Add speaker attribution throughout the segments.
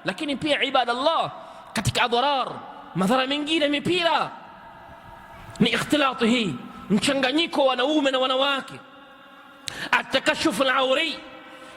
Speaker 1: Lakini pia ibadallah, katika adharar, madhara mengine mipira ni ikhtilatu hii, mchanganyiko wa wanaume na wanawake. Atakashufu al-auri,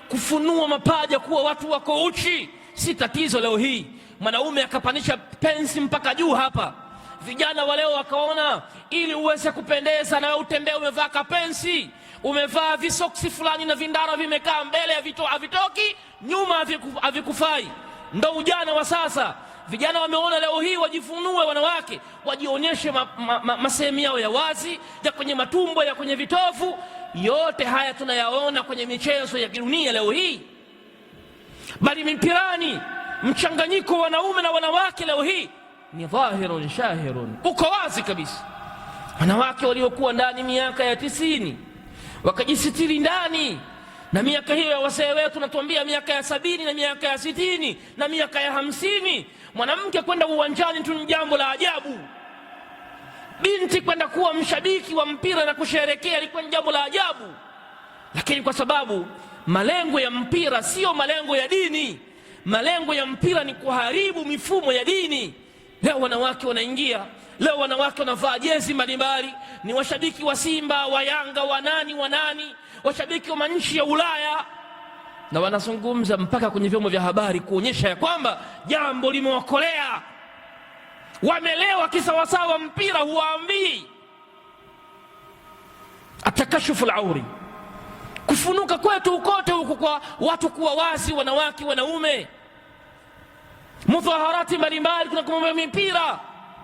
Speaker 1: kufunua mapaja kuwa watu wako uchi, si tatizo leo hii. Mwanaume akapanisha pensi mpaka juu hapa, vijana wa leo wakaona ili uweze kupendeza na wewe utembee umevaa kapensi, umevaa visoksi fulani na vindara vimekaa mbele havitoki, nyuma havikufai. Ndo ujana wa sasa. Vijana wameona leo hii wajifunue wanawake, wajionyeshe masehemu yao ya wazi, ya kwenye matumbo, ya kwenye vitovu. Yote haya tunayaona kwenye michezo ya dunia leo hii. Bali mipirani, mchanganyiko wa wanaume na wanawake leo hii ni dhahirun shahirun, uko wazi kabisa. Wanawake waliokuwa ndani miaka ya 90 wakajisitiri ndani, na miaka hiyo ya wasee wetu natuambia miaka ya 70 na miaka ya 60 na miaka ya 50, mwanamke kwenda uwanjani tu ni jambo la ajabu. Binti kwenda kuwa mshabiki wa mpira na kusherehekea ilikuwa ni jambo la ajabu. Lakini kwa sababu malengo ya mpira sio malengo ya dini, malengo ya mpira ni kuharibu mifumo ya dini, leo wanawake wanaingia, leo wanawake wanavaa jezi mbalimbali, ni washabiki wa Simba, wa Yanga, wa nani, washabiki wa manchi ya Ulaya, na wanazungumza mpaka kwenye vyombo vya habari kuonyesha ya kwamba jambo limewakolea. Wamelewa kisawasawa, mpira huwaambii. Atakashufu al-auri, kufunuka kwetu ukote huku kwa watu kuwa wazi, wanawake wanaume, mudhaharati mbalimbali, kuna kumwambia mipira.